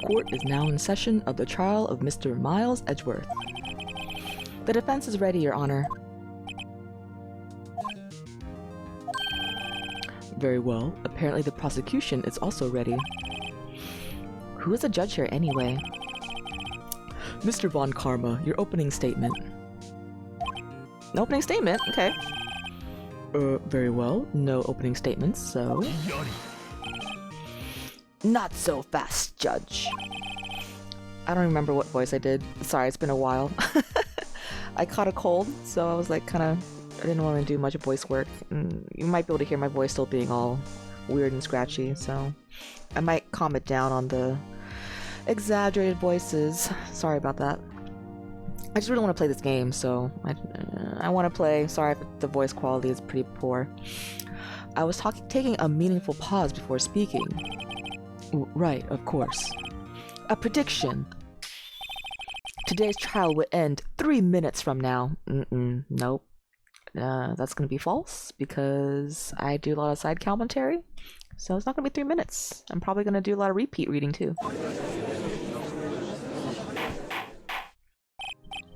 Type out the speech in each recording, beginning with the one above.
Court is now in session of the trial of Mr. Miles Edgeworth. The defense is ready, Your Honor. Very well. Apparently the prosecution is also ready. Who is the judge here anyway? Mr. Von Karma, your opening statement. No opening statement? Okay. Very well. No opening statements, so... Not so fast, Judge. I don't remember what voice I did. Sorry, it's been a while. I caught a cold, so I was like I didn't want to do much voice work. And you might be able to hear my voice still being all weird and scratchy, so I might calm it down on the exaggerated voices. Sorry about that. I just really want to play this game, so I want to play. Sorry if the voice quality is pretty poor. I was taking a meaningful pause before speaking. Right, of course. A prediction. Today's trial will end 3 minutes from now. Nope. That's gonna be false because I do a lot of side commentary, so it's not gonna be 3 minutes. I'm probably gonna do a lot of repeat reading too.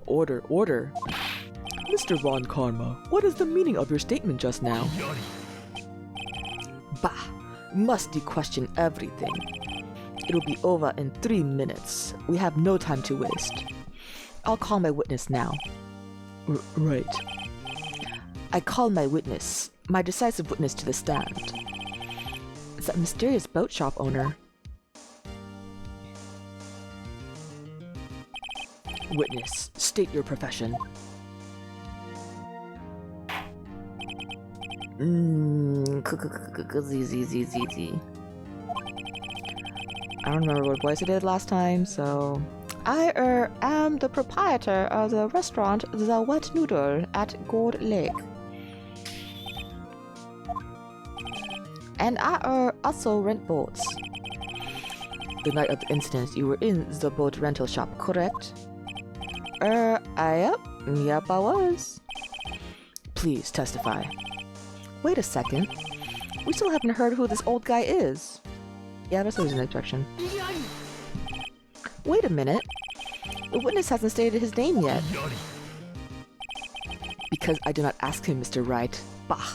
Order, order. Mr. Von Karma, what is the meaning of your statement just now? Bah! Must you question everything? It'll be over in 3 minutes. We have no time to waste. I'll call my witness now. Right. I call my witness, my decisive witness to the stand. It's that mysterious boat shop owner. Witness, state your profession. I don't remember what voice I did last time, so... I am the proprietor of the restaurant The Wet Noodle at Gold Lake. And I also rent boats. The night of the incident, you were in the boat rental shop, correct? Yep, I was. Please testify. Wait a second. We still haven't heard who this old guy is. Yeah, that's losing the direction. Wait a minute. The witness hasn't stated his name yet. Because I do not ask him, Mr. Wright. Bah!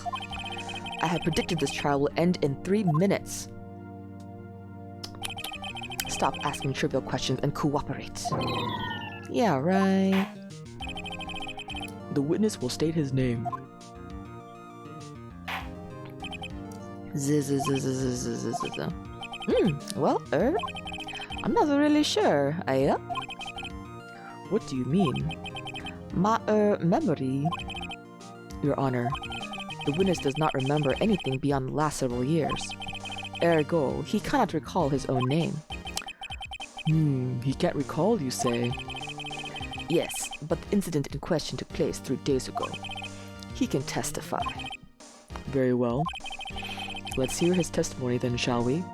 I have predicted this trial will end in 3 minutes. Stop asking trivial questions and cooperate. Yeah, right. The witness will state his name. Well, I'm not really sure. What do you mean? My, memory? Your Honor, the witness does not remember anything beyond the last several years. Ergo, he cannot recall his own name. He can't recall, you say? Yes, but the incident in question took place 3 days ago. He can testify. Very well. Let's hear his testimony then, shall we?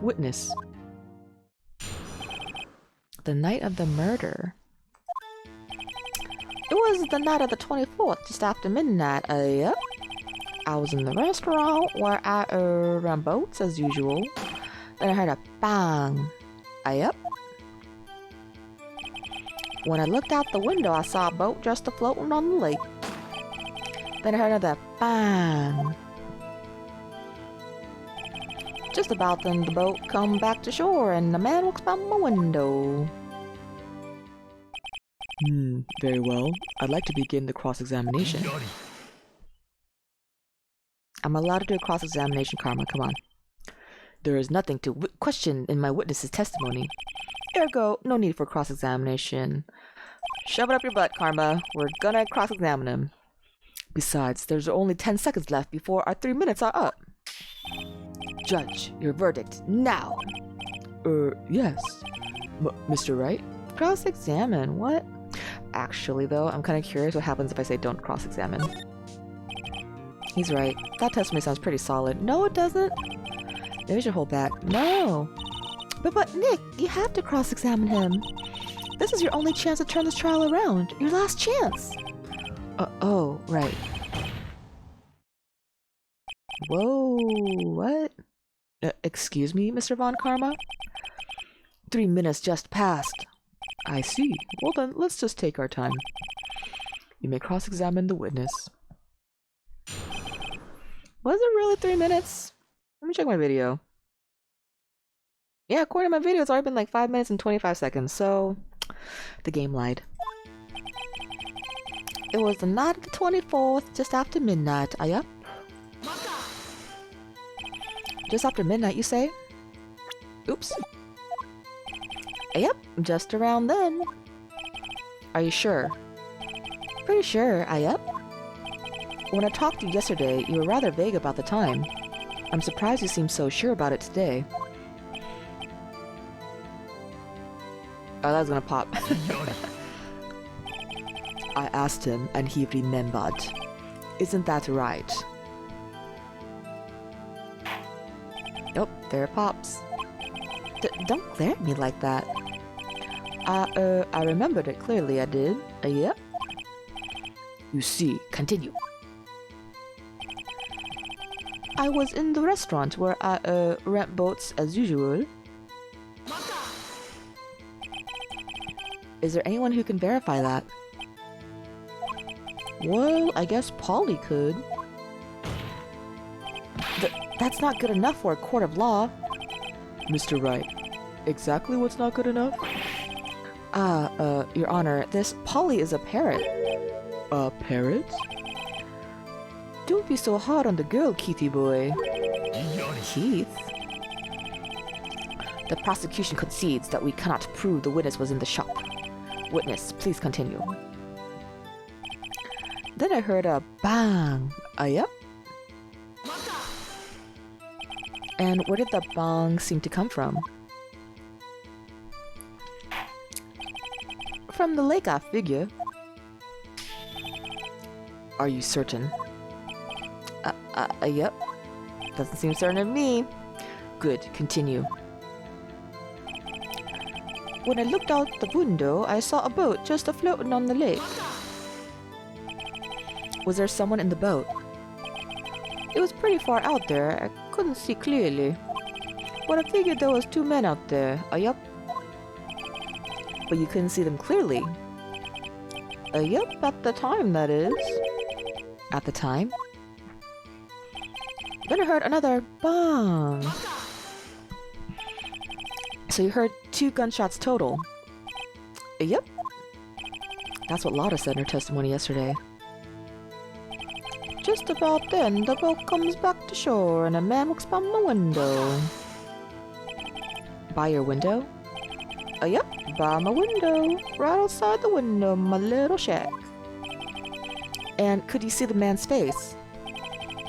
Witness. The night of the murder. It was the night of the 24th, just after midnight, yep. I was in the restaurant where I ran boats as usual. Then I heard a bang. Yep. When I looked out the window, I saw a boat just floating on the lake. Then I heard another bang. Just about then the boat come back to shore and the man walks by my window. Very well. I'd like to begin the cross-examination. I'm allowed to do a cross-examination, Karma, come on. There is nothing to question in my witness's testimony. Ergo, no need for cross-examination. Shove it up your butt, Karma. We're gonna cross-examine him. Besides, there's only 10 seconds left before our 3 minutes are up. Judge, your verdict, now! Yes. Mr. Wright? Cross-examine, what? Actually, though, I'm kind of curious what happens if I say don't cross-examine. He's right. That testimony sounds pretty solid. No, it doesn't. Maybe I should hold back. No! But Nick, you have to cross-examine him. This is your only chance to turn this trial around. Your last chance! Oh, right. Whoa, what? Excuse me, Mr. Von Karma? 3 minutes just passed. I see. Well then, let's just take our time. You may cross-examine the witness. Was it really 3 minutes? Let me check my video. Yeah, according to my video, it's already been like 5 minutes and 25 seconds, so the game lied. It was the night of the 24th, just after midnight. Yep. Just after midnight, you say? Oops. Yep, just around then. Are you sure? Pretty sure, yep. When I talked to you yesterday, you were rather vague about the time. I'm surprised you seem so sure about it today. Oh, that was gonna pop. I asked him, and he remembered. Isn't that right? Oh, there it pops. Don't glare at me like that. I remembered it clearly, I did. Yep. You see, continue. I was in the restaurant where I, rent boats as usual. Is there anyone who can verify that? Well, I guess Polly could. That's not good enough for a court of law. Mr. Wright, exactly what's not good enough? Your Honor, this Polly is a parrot. A parrot? Don't be so hard on the girl, Keithy boy. Keith? The prosecution concedes that we cannot prove the witness was in the shop. Witness, please continue. Then I heard a bang. Yep. And where did the bang seem to come from? From the lake, I figure. Are you certain? Yep. Doesn't seem certain to me. Good, continue. When I looked out the window, I saw a boat just afloating on the lake. Was there someone in the boat? It was pretty far out there. I couldn't see clearly. But I figured there was 2 men out there. Yup. But you couldn't see them clearly. Yup, at the time, that is. At the time? Then I heard another bang. So you heard 2 gunshots total. Yep. That's what Lotta said in her testimony yesterday. Just about then, the boat comes back to shore and a man walks by my window. By your window? Yep, by my window. Right outside the window of my little shack. And could you see the man's face?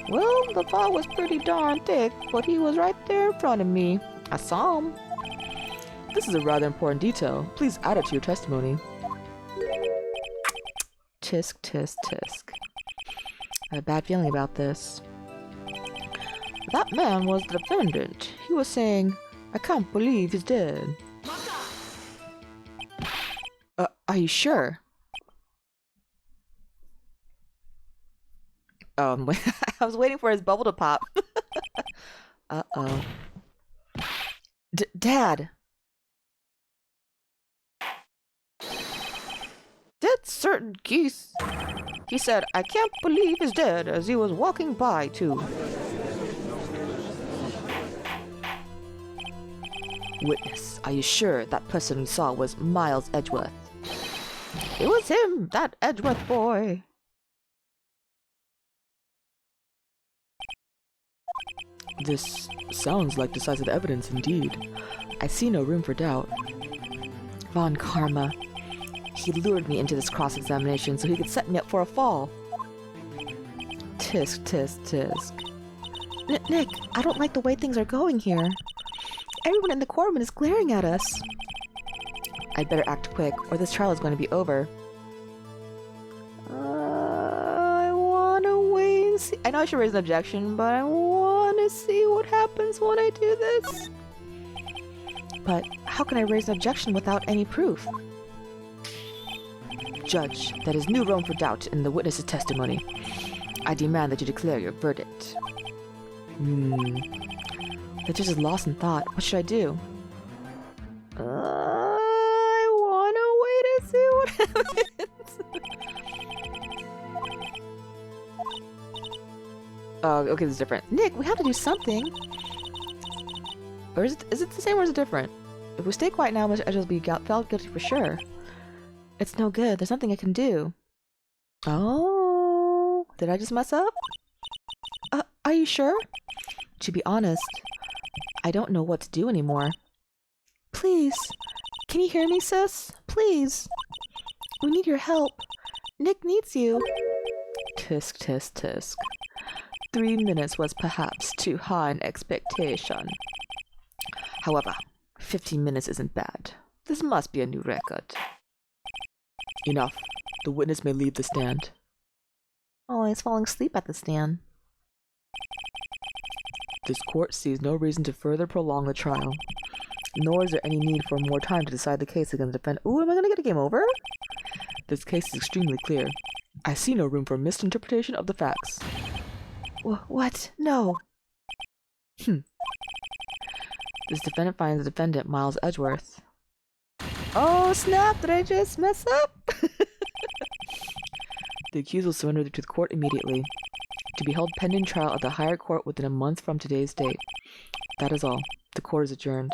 Well, the fog was pretty darn thick, but he was right there in front of me. I saw him. This is a rather important detail. Please add it to your testimony. Tisk, tisk, tisk. I have a bad feeling about this. That man was the defendant. He was saying, I can't believe he's dead. Are you sure? I was waiting for his bubble to pop. Uh-oh. Dad! Dead certain geese. He said, I can't believe he's dead, as he was walking by, too. Witness, are you sure that person you saw was Miles Edgeworth? It was him, that Edgeworth boy. This sounds like decisive evidence indeed. I see no room for doubt. Von Karma. He lured me into this cross-examination so he could set me up for a fall. Tisk, tisk, tisk. Nick, I don't like the way things are going here. Everyone in the courtroom is glaring at us. I'd better act quick, or this trial is going to be over. I wanna wait and see. I know I should raise an objection, but I wanna see what happens when I do this. But how can I raise an objection without any proof? Judge, that is no room for doubt in the witness's testimony. I demand that you declare your verdict. The judge is lost in thought. What should I do? I wanna wait and see what happens. Oh, okay, this is different. Nick, we have to do something. Or is it the same or is it different? If we stay quiet now, Mr. Edge will be found guilty for sure. It's no good. There's nothing I can do. Oh, did I just mess up? Are you sure? To be honest, I don't know what to do anymore. Please, can you hear me, sis? Please. We need your help. Nick needs you. Tisk, tisk, tisk. 3 minutes was perhaps too high an expectation. However, 15 minutes isn't bad. This must be a new record. Enough. The witness may leave the stand. Oh, he's falling asleep at the stand. This court sees no reason to further prolong the trial. Nor is there any need for more time to decide the case against the defendant. Ooh, am I gonna get a game over? This case is extremely clear. I see no room for misinterpretation of the facts. What? No. This defendant finds the defendant, Miles Edgeworth. Oh snap, did I just mess up? The accused will surrender to the court immediately, to be held pending trial at the higher court within a month from today's date. That is all. The court is adjourned.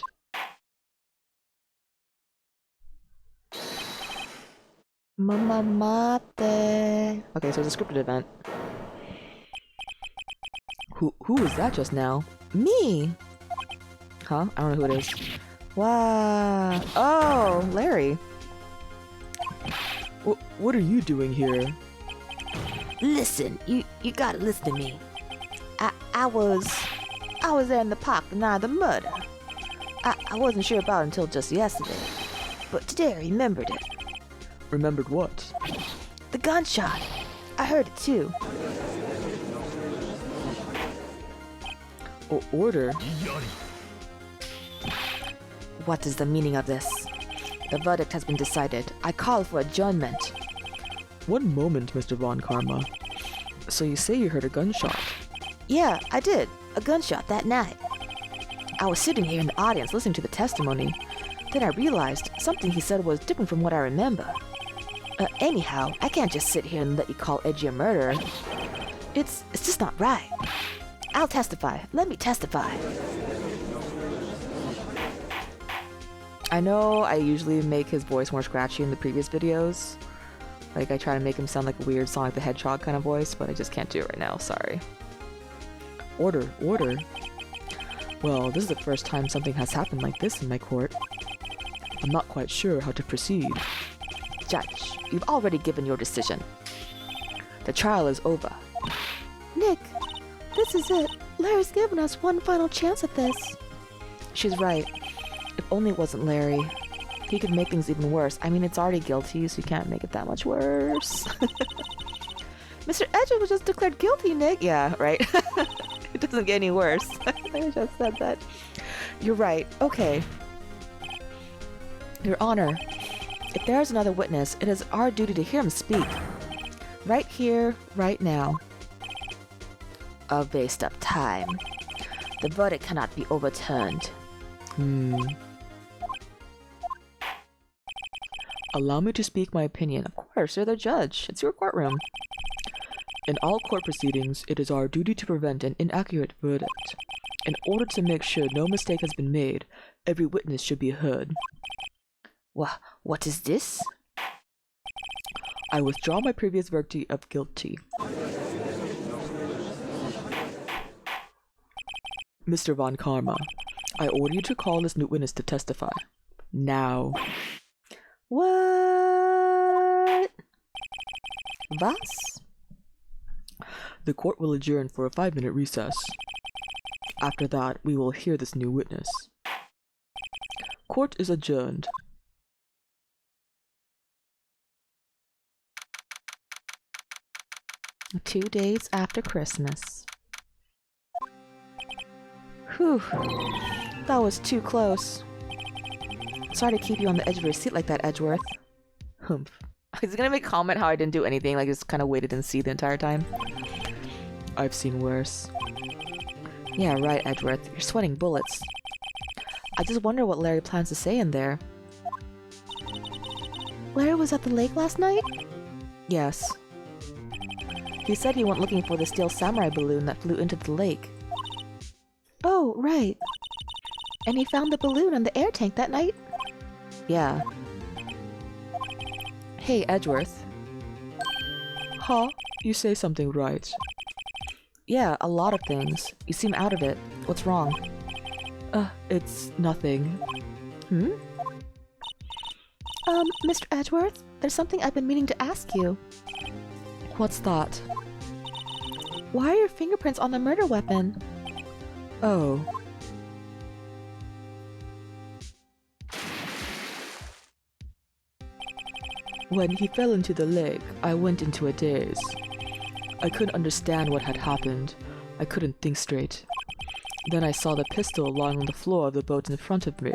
Mama mate. Okay, so it's a scripted event. Who was that just now? Me! Huh? I don't know who it is. Wow. Oh, Larry. What are you doing here? Listen, you gotta listen to me. I was there in the park the night of the murder. I wasn't sure about it until just yesterday, but today I remembered it. Remembered what? The gunshot. I heard it too. Order? What is the meaning of this? The verdict has been decided. I call for adjournment. One moment, Mr. Von Karma. So you say you heard a gunshot? Yeah, I did. A gunshot that night. I was sitting here in the audience listening to the testimony. Then I realized something he said was different from what I remember. Anyhow, I can't just sit here and let you call Edgy a murderer. It's just not right. I'll testify. Let me testify. I know I usually make his voice more scratchy in the previous videos. Like, I try to make him sound like a weird Sonic the Hedgehog kind of voice, but I just can't do it right now, sorry. Order. Well, this is the first time something has happened like this in my court. I'm not quite sure how to proceed. Judge, you've already given your decision. The trial is over. Nick, this is it. Larry's given us one final chance at this. She's right. If only it wasn't Larry. He could make things even worse. I mean, it's already guilty, so you can't make it that much worse. Mr. Edgeworth was just declared guilty, Nick. Yeah, right. It doesn't get any worse. I just said that. You're right. Okay. Your Honor, if there is another witness, it is our duty to hear him speak. Right here, right now. A waste of time. The verdict cannot be overturned. Allow me to speak my opinion. Of course, you're the judge. It's your courtroom. In all court proceedings, it is our duty to prevent an inaccurate verdict. In order to make sure no mistake has been made, every witness should be heard. What is this? I withdraw my previous verdict of guilty. Mr. Von Karma, I order you to call this new witness to testify. Now. What? Was? The court will adjourn for a 5-minute recess. After that, we will hear this new witness. Court is adjourned. Two days after Christmas. Whew. That was too close. Sorry to keep you on the edge of your seat like that, Edgeworth. Humph. He's gonna make a comment how I didn't do anything, like just kind of waited and see the entire time. I've seen worse. Yeah, right, Edgeworth. You're sweating bullets. I just wonder what Larry plans to say in there. Larry was at the lake last night? Yes. He said he went looking for the steel samurai balloon that flew into the lake. Oh, right. And he found the balloon and the air tank that night? Yeah. Hey, Edgeworth. Huh? You say something right. Yeah, a lot of things. You seem out of it. What's wrong? It's nothing. Mr. Edgeworth, there's something I've been meaning to ask you. What's that? Why are your fingerprints on the murder weapon? Oh. When he fell into the lake, I went into a daze. I couldn't understand what had happened. I couldn't think straight. Then I saw the pistol lying on the floor of the boat in front of me.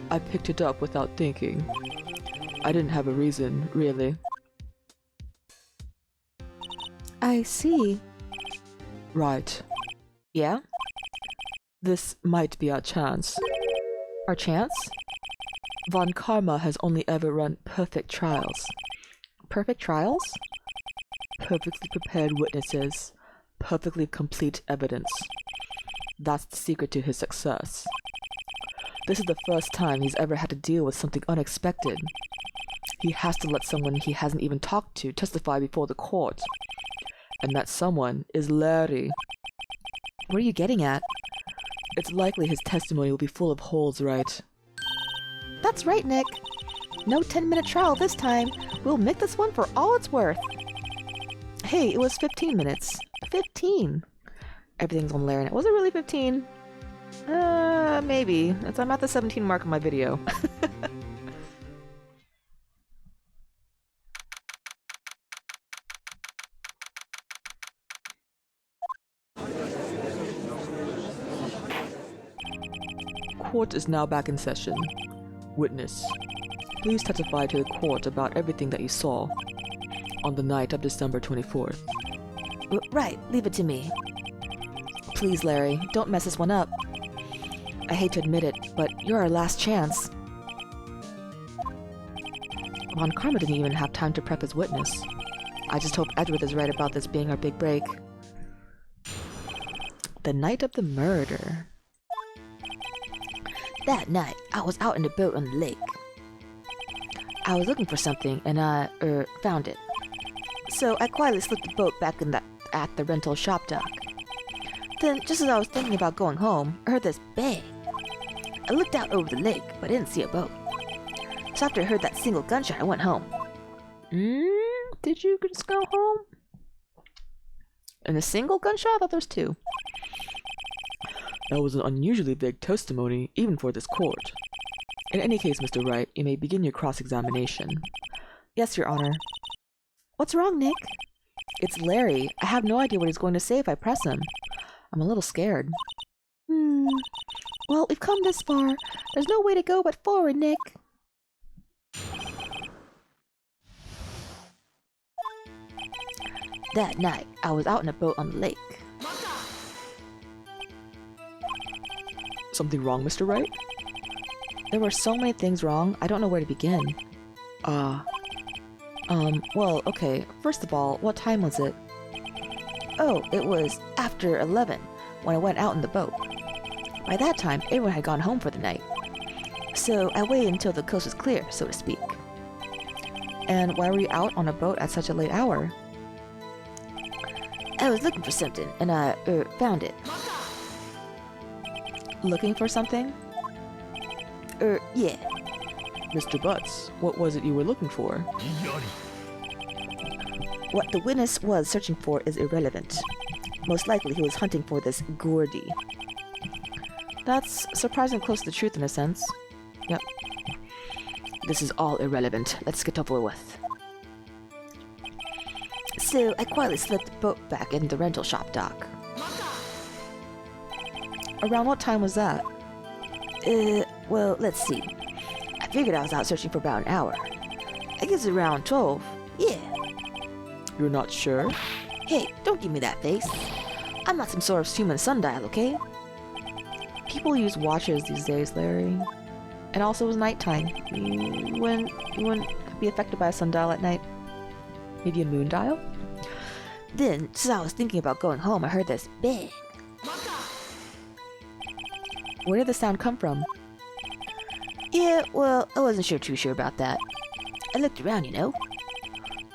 I picked it up without thinking. I didn't have a reason, really. I see. Right. Yeah? This might be our chance. Our chance? Von Karma has only ever run perfect trials. Perfect trials? Perfectly prepared witnesses. Perfectly complete evidence. That's the secret to his success. This is the first time he's ever had to deal with something unexpected. He has to let someone he hasn't even talked to testify before the court. And that someone is Larry. What are you getting at? It's likely his testimony will be full of holes, right? That's right, Nick. No 10-minute trial this time. We'll make this one for all it's worth. Hey, it was 15 minutes. 15! Everything's on Larry. Was it really 15? Maybe. I'm at the 17 mark of my video. Court is now back in session. Witness, please testify to the court about everything that you saw on the night of December 24th. Right, leave it to me. Please, Larry, don't mess this one up. I hate to admit it, but you're our last chance. Von Karma didn't even have time to prep his witness. I just hope Edgeworth is right about this being our big break. The night of the murder. That night, I was out in the boat on the lake. I was looking for something, and I, found it. So I quietly slipped the boat back at the rental shop dock. Then, just as I was thinking about going home, I heard this bang. I looked out over the lake, but I didn't see a boat. So after I heard that single gunshot, I went home. Did you just go home? And a single gunshot? I thought there was two. That was an unusually big testimony, even for this court. In any case, Mr. Wright, you may begin your cross-examination. Yes, Your Honor. What's wrong, Nick? It's Larry. I have no idea what he's going to say if I press him. I'm a little scared. Well, we've come this far. There's no way to go but forward, Nick. That night, I was out in a boat on the lake. Something wrong, Mr. Wright? There were so many things wrong, I don't know where to begin. Well, okay. First of all, what time was it? Oh, it was after 11, when I went out in the boat. By that time, everyone had gone home for the night. So I waited until the coast was clear, so to speak. And why were you out on a boat at such a late hour? I was looking for something, and I, found it. Looking for something? Yeah. Mr. Butts, what was it you were looking for? What the witness was searching for is irrelevant. Most likely he was hunting for this Gordy. That's surprisingly close to the truth in a sense. Yep. This is all irrelevant. Let's get over with. So I quietly slipped the boat back in the rental shop dock. Around what time was that? Well, let's see. I figured I was out searching for about an hour. I guess around 12. Yeah. You're not sure? Hey, don't give me that face. I'm not some sort of human sundial, okay? People use watches these days, Larry. And also it was nighttime. You wouldn't be affected by a sundial at night. Maybe a moon dial? Then, just as I was thinking about going home, I heard this bang. Where did the sound come from? Yeah, well, I wasn't too sure about that. I looked around, you know.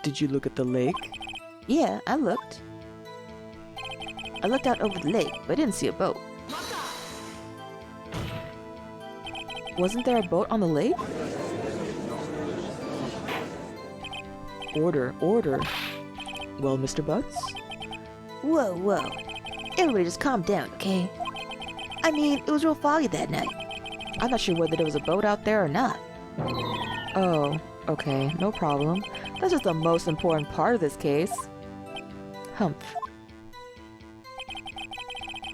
Did you look at the lake? Yeah, I looked. I looked out over the lake, but I didn't see a boat. Wasn't there a boat on the lake? Order, order. Well, Mr. Butts? Whoa. Everybody just calm down, okay? I mean, it was real foggy that night. I'm not sure whether there was a boat out there or not. Oh, okay, no problem. That's just the most important part of this case. Humph.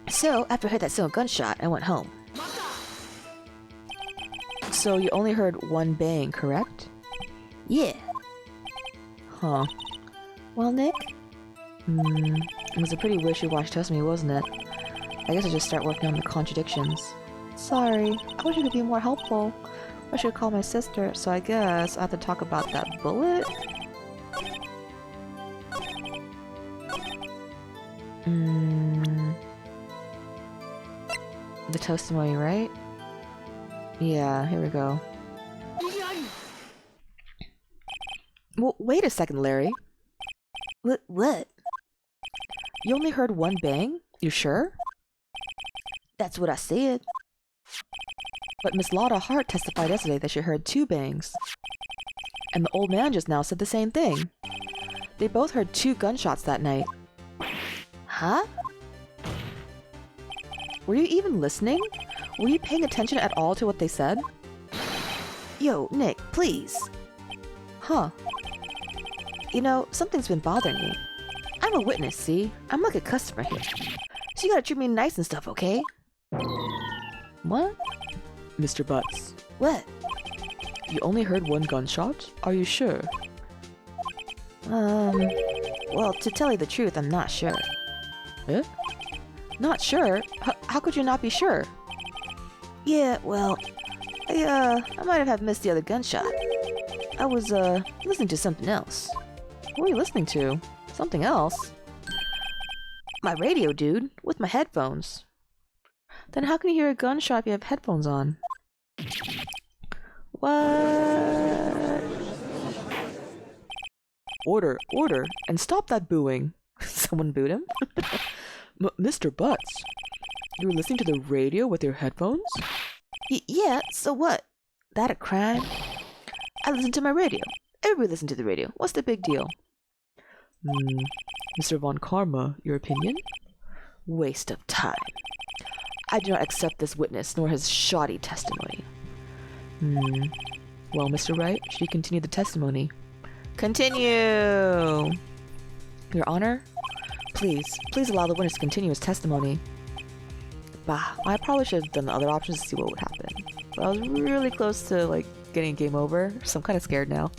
So, after I heard that single gunshot, I went home. So you only heard one bang, correct? Yeah. Huh. Well, Nick? It was a pretty wishy-washy testimony, wasn't it? I guess I just start working on the contradictions. Sorry, I wish I could be more helpful. I should call my sister, so I guess I have to talk about that bullet? The testimony, right? Yeah, here we go. Well, wait a second, Larry. What? You only heard one bang? You sure? That's what I said. But Miss Lotta Hart testified yesterday that she heard two bangs. And the old man just now said the same thing. They both heard 2 gunshots that night. Huh? Were you even listening? Were you paying attention at all to what they said? Yo, Nick, please. Huh. You know, something's been bothering me. I'm a witness, see? I'm like a customer here. So you gotta treat me nice and stuff, okay? What? Mr. Butts, What? you only heard 1 gunshot? Are you sure? Well, to tell you the truth, I'm not sure. Eh? Not sure? How could you not be sure? Yeah, well, I might have missed the other gunshot. I was, listening to something else. What were you listening to? Something else? My radio, dude, with my headphones. Then how can you hear a gunshot if you have headphones on? What? Order, order, and stop that booing. Someone booed him? Mr. Butts, you were listening to the radio with your headphones? Yeah, so what? That a crime? I listen to my radio. Everybody listen to the radio. What's the big deal? Mr. Von Karma, your opinion? Waste of time. I do not accept this witness, nor his shoddy testimony. Well, Mr. Wright, should you continue the testimony? Continue! Your Honor, please allow the witness to continue his testimony. Bah, I probably should have done the other options to see what would happen. But I was really close to, like, getting game over, so I'm kind of scared now.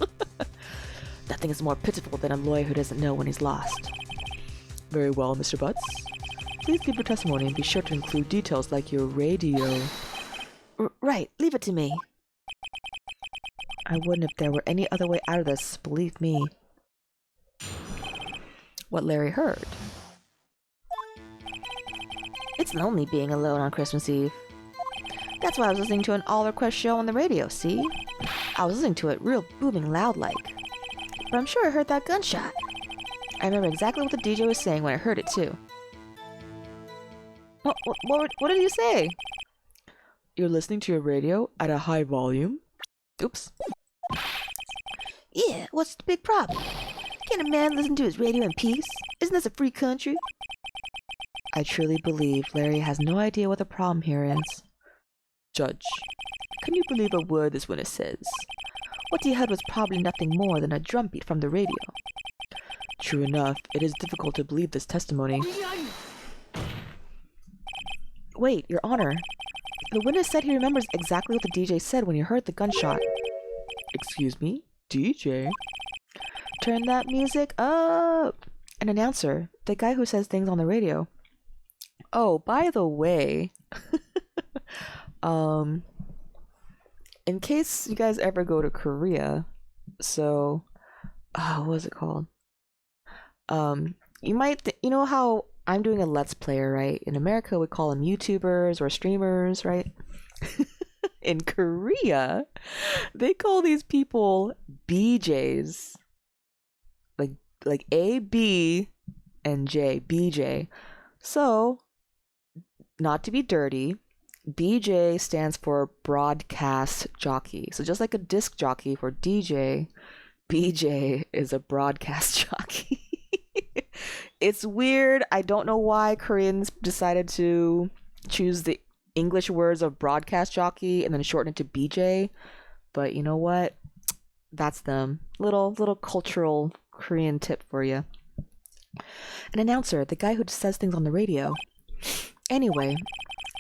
Nothing is more pitiful than a lawyer who doesn't know when he's lost. Very well, Mr. Butts. Please give your testimony and be sure to include details like your radio. Right, leave it to me. I wouldn't if there were any other way out of this, believe me. What Larry heard. It's lonely being alone on Christmas Eve. That's why I was listening to an all-request show on the radio, see? I was listening to it real booming loud like. But I'm sure I heard that gunshot. I remember exactly what the DJ was saying when I heard it too. What did you say? You're listening to your radio at a high volume? Oops. Yeah, what's the big problem? Can't a man listen to his radio in peace? Isn't this a free country? I truly believe Larry has no idea what the problem here is. Judge, can you believe a word this witness says? What he heard was probably nothing more than a drumbeat from the radio. True enough, it is difficult to believe this testimony. Wait, Your Honor. The witness said he remembers exactly what the DJ said when he heard the gunshot. Excuse me? DJ? Turn that music up! An announcer, the guy who says things on the radio. Oh, by the way... Um, in case you guys ever go to Korea, so what was it called? You might you know how I'm doing a Let's Player, right? In America, we call them YouTubers or streamers, right? In Korea, they call these people BJs, like A, B, and J, BJ. So, not to be dirty, BJ stands for broadcast jockey. So just like a disc jockey for DJ, BJ is a broadcast jockey. It's weird. I don't know why Koreans decided to choose the English words of broadcast jockey and then shorten it to BJ. But you know what? That's them. Little cultural Korean tip for you. An announcer, the guy who says things on the radio. Anyway,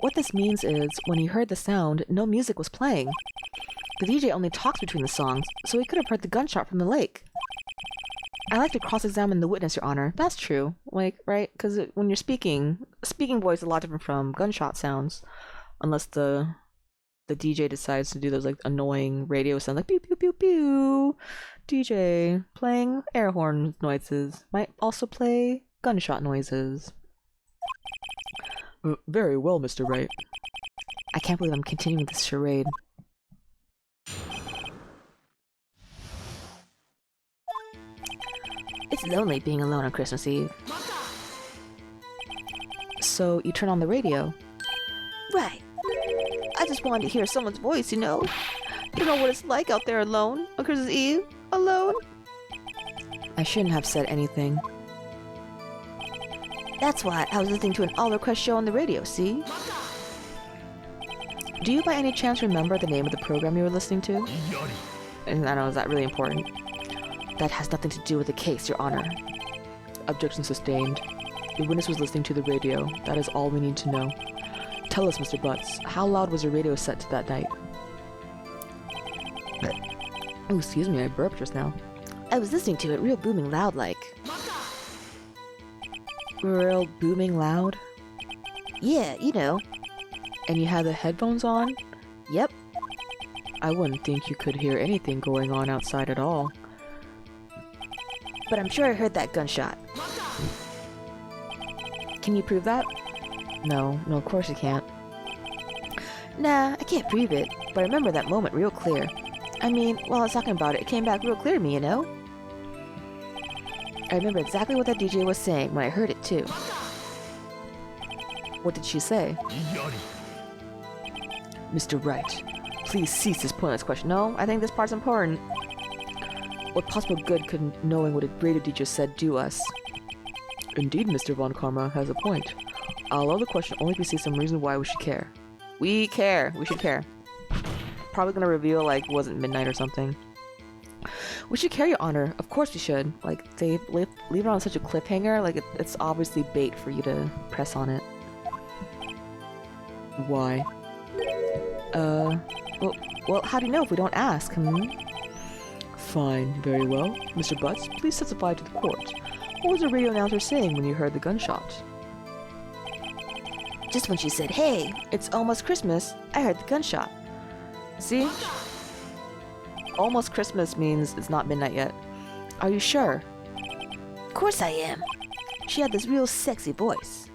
what this means is when he heard the sound, no music was playing. The DJ only talks between the songs, so he could have heard the gunshot from the lake. I like to cross-examine the witness, Your Honor. That's true. Like, right? Because when you're speaking voice is a lot different from gunshot sounds. Unless the DJ decides to do those, like, annoying radio sounds, like, pew, pew, pew, pew. DJ playing air horn noises. Might also play gunshot noises. Very well, Mr. Wright. I can't believe I'm continuing this charade. It's lonely being alone on Christmas Eve. So you turn on the radio? Right. I just wanted to hear someone's voice, you know? You know what it's like out there alone on Christmas Eve? Alone? I shouldn't have said anything. That's why I was listening to an all-request show on the radio, see? Do you by any chance remember the name of the program you were listening to? And I don't know, is that really important? That has nothing to do with the case, Your Honor. Objection sustained. The witness was listening to the radio. That is all we need to know. Tell us, Mr. Butts, how loud was your radio set to that night? Oh, excuse me, I burped just now. I was listening to it real booming loud like. Real booming loud? Yeah, you know. And you had the headphones on? Yep. I wouldn't think you could hear anything going on outside at all. But I'm sure I heard that gunshot. Can you prove that? No, of course you can't. Nah, I can't prove it, but I remember that moment real clear. I mean, while I was talking about it, it came back real clear to me, you know? I remember exactly what that DJ was saying when I heard it, too. What did she say? Mr. Wright, please cease this pointless question. No, I think this part's important. What possible good could knowing what a radio DJ said do us? Indeed, Mr. Von Karma has a point. I'll allow the question only if we see some reason why we should care. We care. We should care. Probably gonna reveal, like, it wasn't midnight or something. We should care, Your Honor. Of course we should. Like, they leave it on such a cliffhanger. Like, it's obviously bait for you to press on it. Why? Well, how do you know if we don't ask, Fine, very well. Mr. Butts, please testify to the court. What was the radio announcer saying when you heard the gunshot? Just when she said, "Hey, it's almost Christmas," I heard the gunshot. See? Almost Christmas means it's not midnight yet. Are you sure? Of course I am. She had this real sexy voice.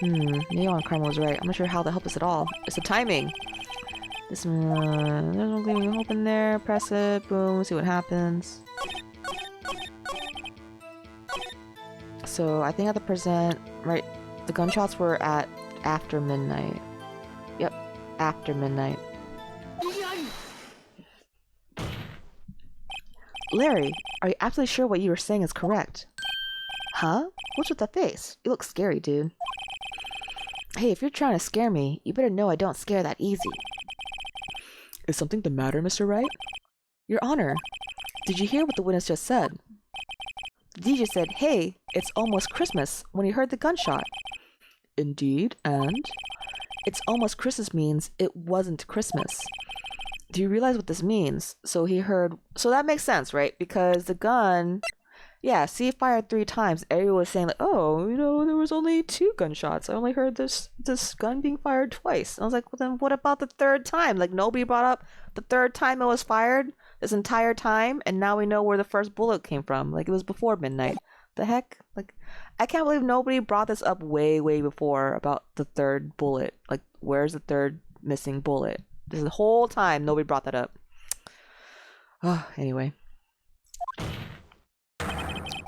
Neon Karma was right. I'm not sure how that helped us at all. It's the timing. This there's one thing we can open there. Press it. Boom. See what happens. So I think at the present, right, the gunshots were at after midnight. Yep, after midnight. Larry, are you absolutely sure what you were saying is correct? Huh? What's with the face? You look scary, dude. Hey, if you're trying to scare me, you better know I don't scare that easy. Is something the matter, Mr. Wright? Your Honor, did you hear what the witness just said? The DJ said, "Hey, it's almost Christmas," when he heard the gunshot. Indeed, and? It's almost Christmas means it wasn't Christmas. Do you realize what this means? So that makes sense, right? Because the gun Yeah, see, fired 3 times. Everyone was saying like, oh, there was only 2 gunshots. I only heard this gun being fired twice. And I was like, well, then what about the third time? Like, nobody brought up the third time it was fired this entire time, and now we know where the first bullet came from. Like, it was before midnight. The heck? Like, I can't believe nobody brought this up way, way before about the third bullet. Like, where's the third missing bullet? This whole time, nobody brought that up. Oh, anyway.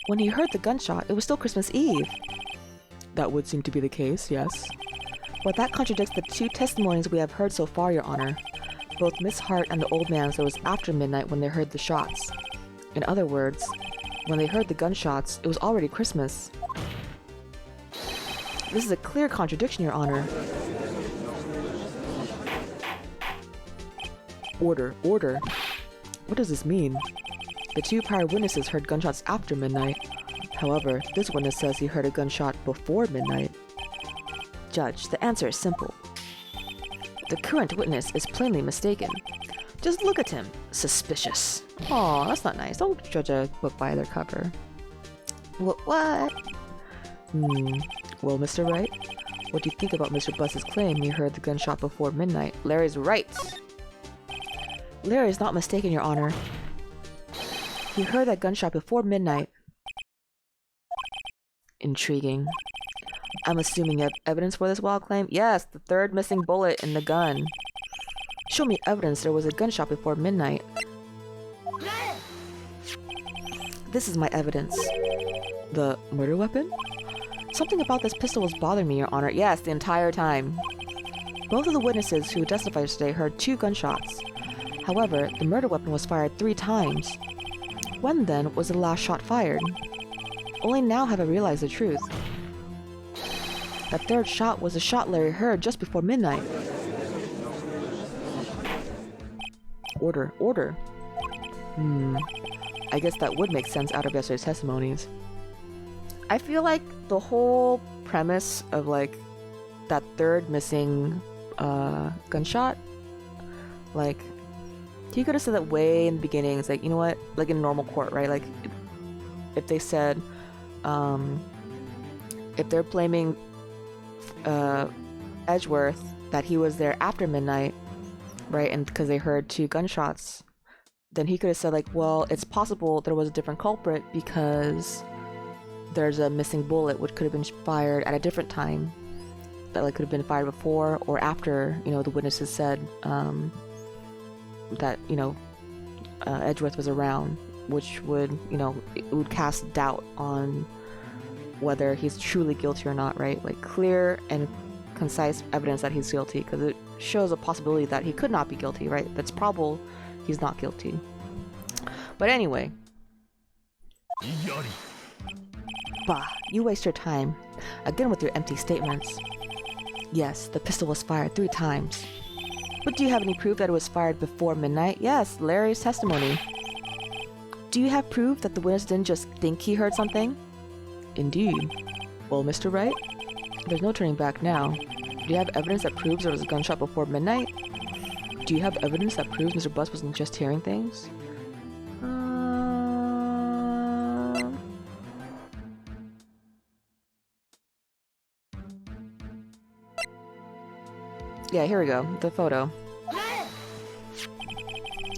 When he heard the gunshot, it was still Christmas Eve. That would seem to be the case, yes. But that contradicts the 2 testimonies we have heard so far, Your Honor. Both Miss Hart and the old man said it was after midnight when they heard the shots. In other words, when they heard the gunshots, it was already Christmas. This is a clear contradiction, Your Honor. Order, order. What does this mean? The 2 prior witnesses heard gunshots after midnight. However, this witness says he heard a gunshot before midnight. Judge, the answer is simple. The current witness is plainly mistaken. Just look at him. Suspicious. Aw, that's not nice. Don't judge a book by their cover. What? Well, Mr. Wright, what do you think about Mr. Buss's claim he heard the gunshot before midnight? Larry's right. Larry is not mistaken, Your Honor. He heard that gunshot before midnight. Intriguing. I'm assuming you have evidence for this wild claim? Yes, the third missing bullet in the gun. Show me evidence there was a gunshot before midnight. This is my evidence. The murder weapon? Something about this pistol was bothering me, Your Honor. Yes, the entire time. Both of the witnesses who testified today heard 2 gunshots. However, the murder weapon was fired 3 times. When then was the last shot fired? Only now have I realized the truth. That third shot was the shot Larry heard just before midnight. Order, order. I guess that would make sense out of yesterday's testimonies. I feel like the whole premise of like that third missing gunshot, like, he could have said that way in the beginning. It's like, you know what? Like in normal court, right? Like, if they said, if they're blaming Edgeworth that he was there after midnight, right? And because they heard 2 gunshots, then he could have said like, well, it's possible there was a different culprit because there's a missing bullet which could have been fired at a different time. That like could have been fired before or after, the witnesses said, that Edgeworth was around, which would it would cast doubt on whether he's truly guilty or not, right? Like clear and concise evidence that he's guilty, because it shows a possibility that he could not be guilty, right? That's probable he's not guilty. But anyway, bah, you waste your time again with your empty statements. Yes, the pistol was fired 3 times. But do you have any proof that it was fired before midnight? Yes, Larry's testimony. Do you have proof that the witness didn't just think he heard something? Indeed. Well, Mr. Wright, there's no turning back now. Do you have evidence that proves there was a gunshot before midnight? Do you have evidence that proves Mr. Buss wasn't just hearing things? Yeah, here we go. The photo.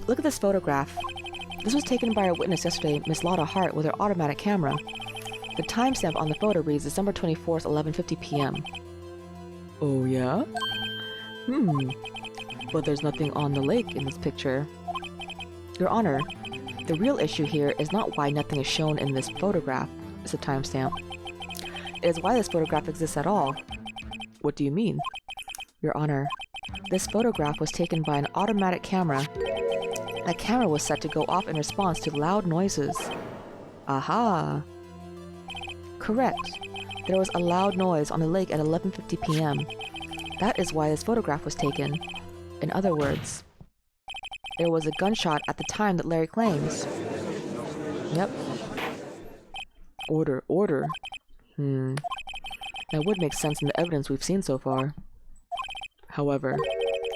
Look at this photograph. This was taken by our witness yesterday, Miss Lotta Hart, with her automatic camera. The timestamp on the photo reads December 24th, 11:50 p.m. Oh yeah? But there's nothing on the lake in this picture. Your Honor, the real issue here is not why nothing is shown in this photograph, it's the timestamp. It is why this photograph exists at all. What do you mean? Your Honor, this photograph was taken by an automatic camera. That camera was set to go off in response to loud noises. Aha! Correct. There was a loud noise on the lake at 11:50 p.m. That is why this photograph was taken. In other words, there was a gunshot at the time that Larry claims. Yep. Order, order. That would make sense in the evidence we've seen so far. However,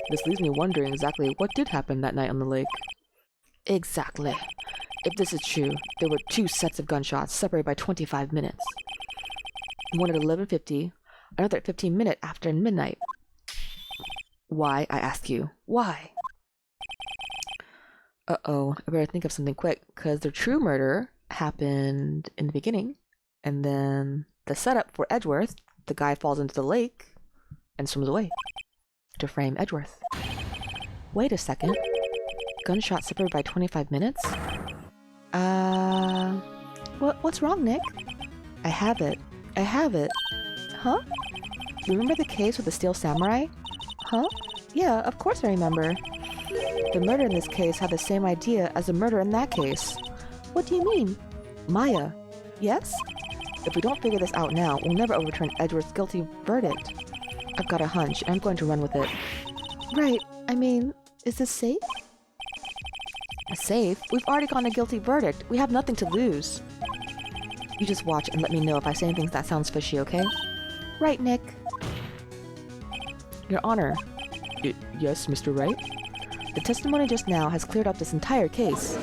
this leaves me wondering exactly what did happen that night on the lake. Exactly. If this is true, there were 2 sets of gunshots separated by 25 minutes. One at 11:50, another at 15 minutes after midnight. Why, I ask you, why? Uh-oh, I better think of something quick, because the true murder happened in the beginning, and then the setup for Edgeworth, the guy falls into the lake and swims away to frame Edgeworth. Wait a second. Gunshot separated by 25 minutes? What's wrong, Nick? I have it. I have it. Huh? Remember the case with the steel samurai? Huh? Yeah, of course I remember. The murder in this case had the same idea as the murder in that case. What do you mean? Maya, Yes? if we don't figure this out now, we'll never overturn Edgeworth's guilty verdict. I've got a hunch, and I'm going to run with it. Right. I mean, is this safe? Safe? We've already gotten a guilty verdict. We have nothing to lose. You just watch and let me know if I say anything that sounds fishy, okay? Right, Nick. Your Honor. Yes, Mr. Wright? The testimony just now has cleared up this entire case.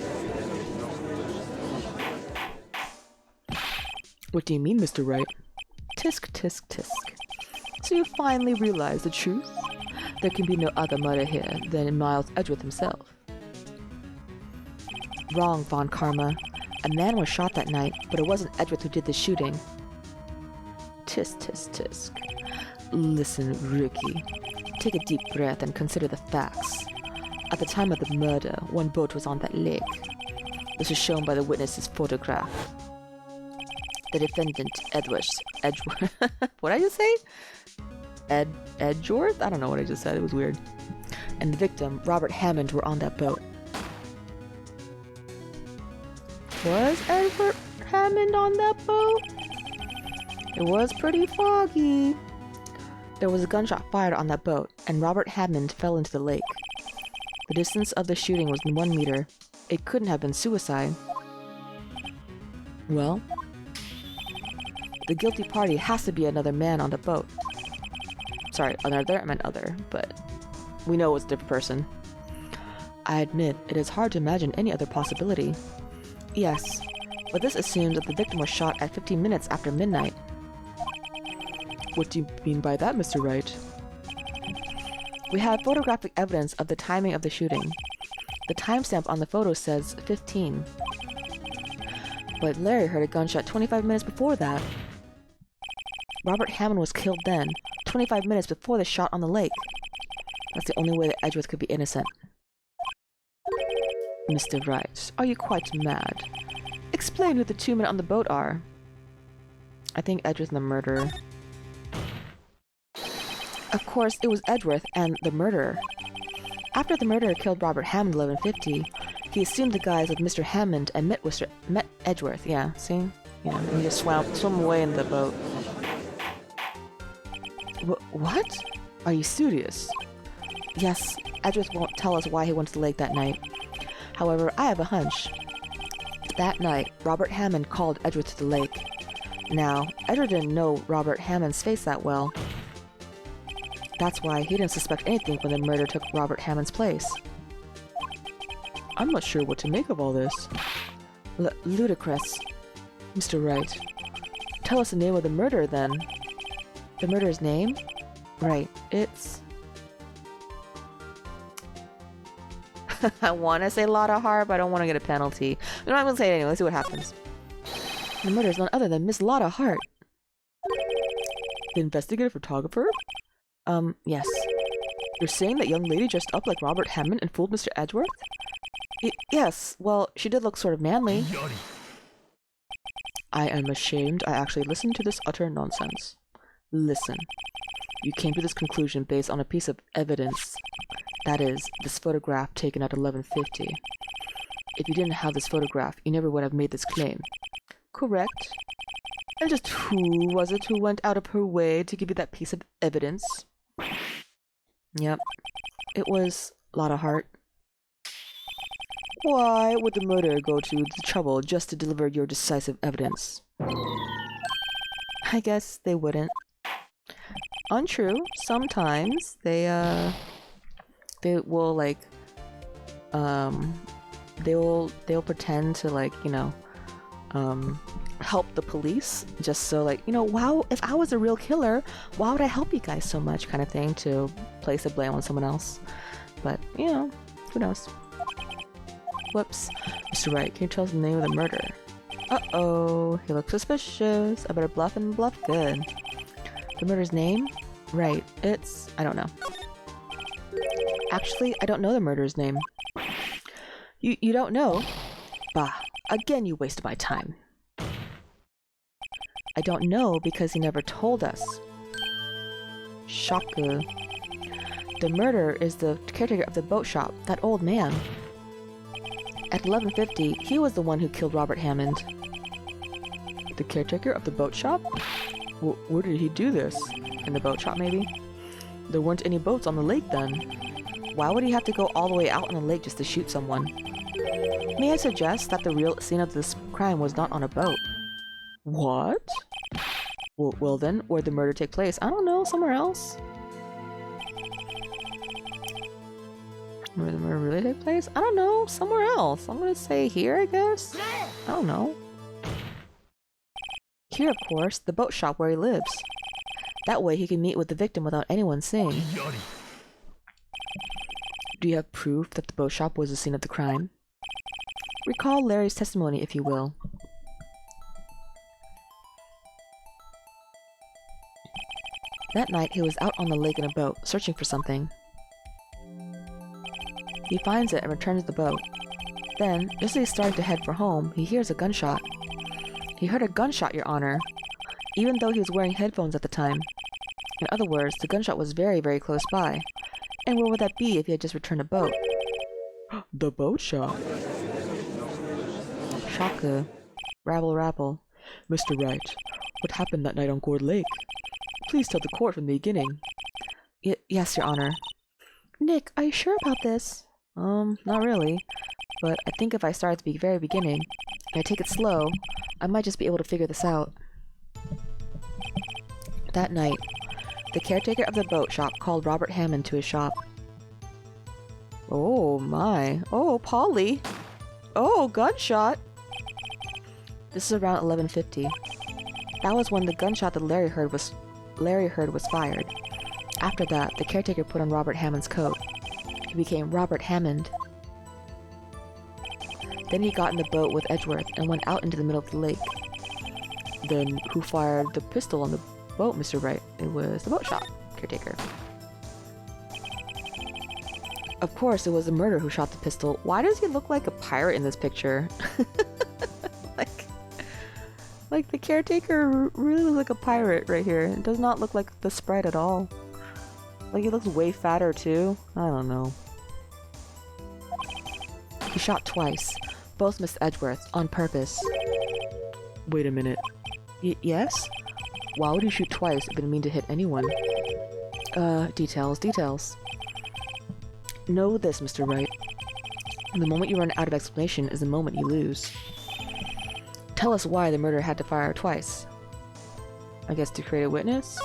What do you mean, Mr. Wright? Tisk, tisk, tisk. So you finally realize the truth? There can be no other murder here than Miles Edgeworth himself. Wrong, Von Karma. A man was shot that night, but it wasn't Edgeworth who did the shooting. Tisk, tisk, tisk. Listen, Ricky. Take a deep breath and consider the facts. At the time of the murder, one boat was on that lake. This is shown by the witness's photograph. The defendant, Edgeworth. What did I just say? Edgeworth? I don't know what I just said. It was weird. And the victim, Robert Hammond, were on that boat. Was Edward Hammond on that boat? It was pretty foggy. There was a gunshot fired on that boat, and Robert Hammond fell into the lake. The distance of the shooting was 1 meter. It couldn't have been suicide. Well, the guilty party has to be another man on the boat. Sorry, another? I meant other, but we know it's a different person. I admit, it is hard to imagine any other possibility. Yes, but this assumes that the victim was shot at 15 minutes after midnight. What do you mean by that, Mr. Wright? We have photographic evidence of the timing of the shooting. The timestamp on the photo says 15. But Larry heard a gunshot 25 minutes before that. Robert Hammond was killed then, 25 minutes before the shot on the lake. That's the only way that Edgeworth could be innocent. Mr. Wright, are you quite mad? Explain who the 2 men on the boat are. I think Edgeworth and the murderer. Of course, it was Edgeworth and the murderer. After the murderer killed Robert Hammond 11:50, he assumed the guise of Mr. Hammond and met Edgeworth. Yeah, see? Yeah, and he just swam away in the boat. What? Are you serious? Yes, Edgeworth won't tell us why he went to the lake that night. However, I have a hunch. That night, Robert Hammond called Edgeworth to the lake. Now, Edgeworth didn't know Robert Hammond's face that well. That's why he didn't suspect anything when the murder took Robert Hammond's place. I'm not sure what to make of all this. Ludicrous. Mr. Wright. Tell us the name of the murderer, then. The murderer's name? Right, it's... I want to say Lotta Hart, but I don't want to get a penalty. I'm not going to say it anyway. Let's see what happens. The murderer is none other than Miss Lotta Hart. The investigative photographer? Yes. You're saying that young lady dressed up like Robert Hammond and fooled Mr. Edgeworth? Yes, well, she did look sort of manly. I am ashamed I actually listened to this utter nonsense. Listen. You came to this conclusion based on a piece of evidence. That is, this photograph taken at 11:50. If you didn't have this photograph, you never would have made this claim. Correct. And just who was it who went out of her way to give you that piece of evidence? Yep. It was Lotta Hart. Why would the murderer go to the trouble just to deliver your decisive evidence? I guess they wouldn't. Untrue. Sometimes they will, like, they'll pretend to, like, you know, help the police, just so, like, you know, wow, if I was a real killer, why would I help you guys so much, kind of thing, to place the blame on someone else. But, you know, who knows. Whoops. Mr. Wright, can you tell us the name of the murderer? Uh-oh, he looks suspicious. I better bluff and bluff good. The murderer's name? Right, it's... I don't know. Actually, I don't know the murderer's name. You don't know? Bah, again you wasted my time. I don't know because he never told us. Shocker. The murderer is the caretaker of the boat shop, that old man. At 11:50, he was the one who killed Robert Hammond. The caretaker of the boat shop? Where did he do this? In the boat shop, maybe? There weren't any boats on the lake then. Why would he have to go all the way out on the lake just to shoot someone? May I suggest that the real scene of this crime was not on a boat? What? Well then, where'd the murder take place? I don't know, somewhere else? Where the murder really take place? I don't know, somewhere else. I'm gonna say here, I guess? I don't know. Here, of course, the boat shop where he lives. That way he can meet with the victim without anyone seeing. Do you have proof that the boat shop was the scene of the crime? Recall Larry's testimony, if you will. That night, he was out on the lake in a boat, searching for something. He finds it and returns the boat. Then, just as he's starting to head for home, he hears a gunshot. He heard a gunshot, Your Honor, even though he was wearing headphones at the time. In other words, the gunshot was very, very close by. And where would that be if he had just returned a boat? The boat shop. Shaka. Rabble rabble. Mr. Wright, what happened that night on Gourd Lake? Please tell the court from the beginning. Yes, Your Honor. Nick, are you sure about this? Not really. But I think if I start at the very beginning, and I take it slow, I might just be able to figure this out. That night, the caretaker of the boat shop called Robert Hammond to his shop. Oh my. Oh, Polly. Oh, gunshot. This is around 11:50. That was when the gunshot that Larry heard was fired. After that, the caretaker put on Robert Hammond's coat. He became Robert Hammond. Then he got in the boat with Edgeworth and went out into the middle of the lake. Then, who fired the pistol on the boat, Mr. Wright? It was the boat shop caretaker. Of course, it was the murderer who shot the pistol. Why does he look like a pirate in this picture? Like the caretaker really looks like a pirate right here. It does not look like the sprite at all. Like, he looks way fatter too. I don't know. He shot twice. Both missed Edgeworth, on purpose. Wait a minute. Yes? Why would he shoot twice if it didn't mean to hit anyone? Details. Know this, Mr. Wright. The moment you run out of explanation is the moment you lose. Tell us why the murderer had to fire twice. I guess to create a witness?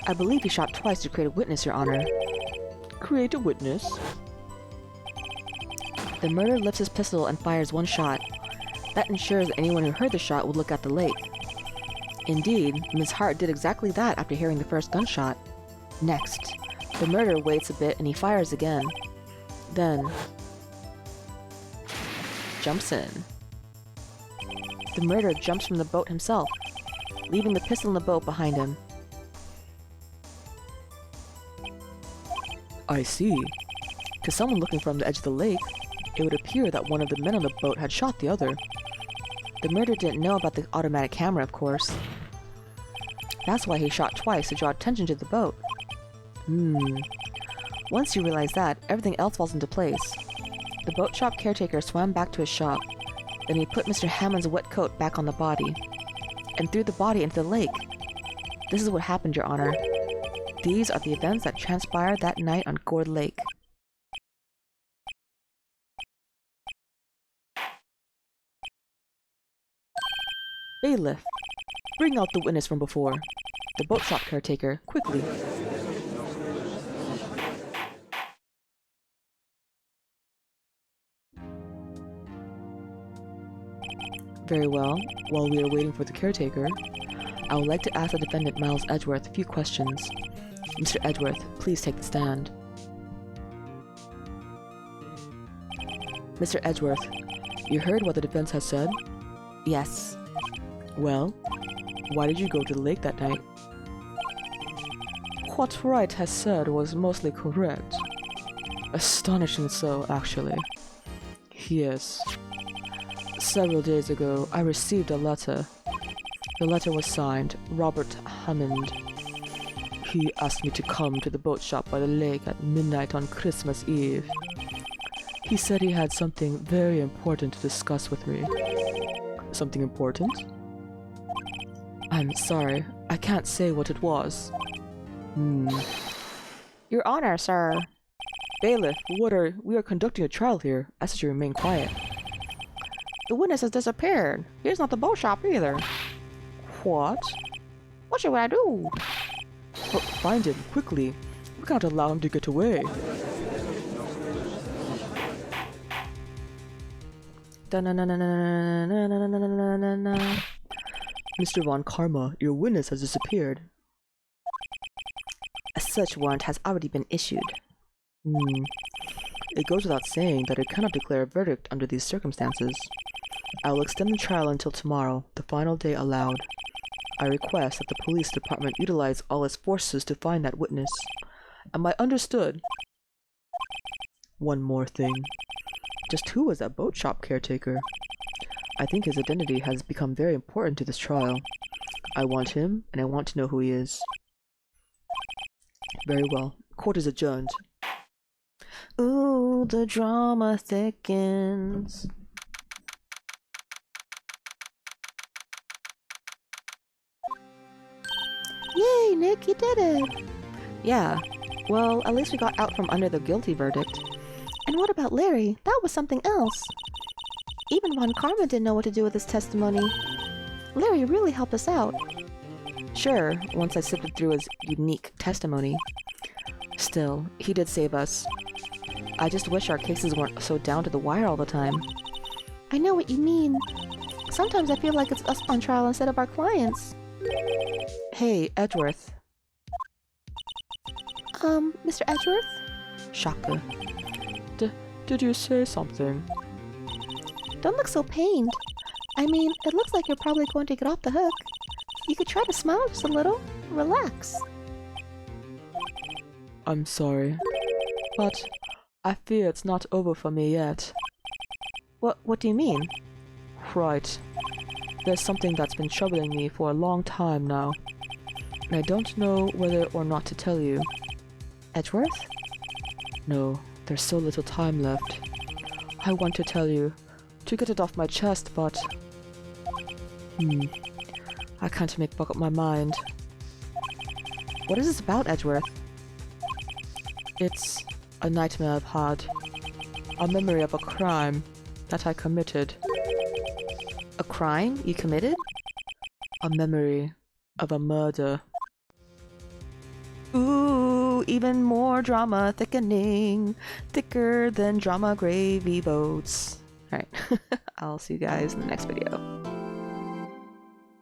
I believe he shot twice to create a witness, Your Honor. Create a witness? The murderer lifts his pistol and fires one shot. That ensures that anyone who heard the shot would look at the lake. Indeed, Ms. Hart did exactly that after hearing the first gunshot. Next, the murderer waits a bit and he fires again. Then, jumps in. The murderer jumps from the boat himself, leaving the pistol in the boat behind him. I see. To someone looking from the edge of the lake, it would appear that one of the men on the boat had shot the other. The murderer didn't know about the automatic camera, of course. That's why he shot twice, to draw attention to the boat. Once you realize that, everything else falls into place. The boat shop caretaker swam back to his shop. Then he put Mr. Hammond's wet coat back on the body, and threw the body into the lake. This is what happened, Your Honor. These are the events that transpired that night on Gourd Lake. Bailiff, bring out the witness from before. The boat shop caretaker, quickly. Very well. While we are waiting for the caretaker, I would like to ask the defendant Miles Edgeworth a few questions. Mr. Edgeworth, please take the stand. Mr. Edgeworth, you heard what the defense has said? Yes. Well, why did you go to the lake that night? What Wright has said was mostly correct. Astonishing so, actually. Yes. Several days ago, I received a letter. The letter was signed Robert Hammond. He asked me to come to the boat shop by the lake at midnight on Christmas Eve. He said he had something very important to discuss with me. Something important? I'm sorry, I can't say what it was. Your Honor, sir. Bailiff, we are conducting a trial here. I said you remain quiet. The witness has disappeared. Here's not the boat shop either. What? What should I do? But find him, quickly. We can't allow him to get away. Mr. Von Karma, your witness has disappeared. A search warrant has already been issued. It goes without saying that I cannot declare a verdict under these circumstances. I will extend the trial until tomorrow, the final day allowed. I request that the police department utilize all its forces to find that witness. Am I understood? One more thing. Just who was that boat shop caretaker? I think his identity has become very important to this trial. I want him, and I want to know who he is. Very well. Court is adjourned. Ooh, the drama thickens. Yay, Nick, you did it! Yeah. Well, at least we got out from under the guilty verdict. And what about Larry? That was something else. Even Von Karma didn't know what to do with his testimony. Larry really helped us out. Sure, once I sifted through his unique testimony. Still, he did save us. I just wish our cases weren't so down to the wire all the time. I know what you mean. Sometimes I feel like it's us on trial instead of our clients. Hey, Edgeworth. Mr. Edgeworth? Shaka. Did you say something? Don't look so pained. I mean, it looks like you're probably going to get off the hook. You could try to smile just a little. Relax. I'm sorry. But I fear it's not over for me yet. What do you mean? Right. There's something that's been troubling me for a long time now. And I don't know whether or not to tell you. Edgeworth? No, there's so little time left. I want to tell you, to get it off my chest, but... I can't make up my mind. What is this about, Edgeworth? It's a nightmare I've had. A memory of a crime that I committed. A crime you committed? A memory of a murder. Ooh, even more drama thickening. Thicker than drama gravy boats. Alright, I'll see you guys in the next video.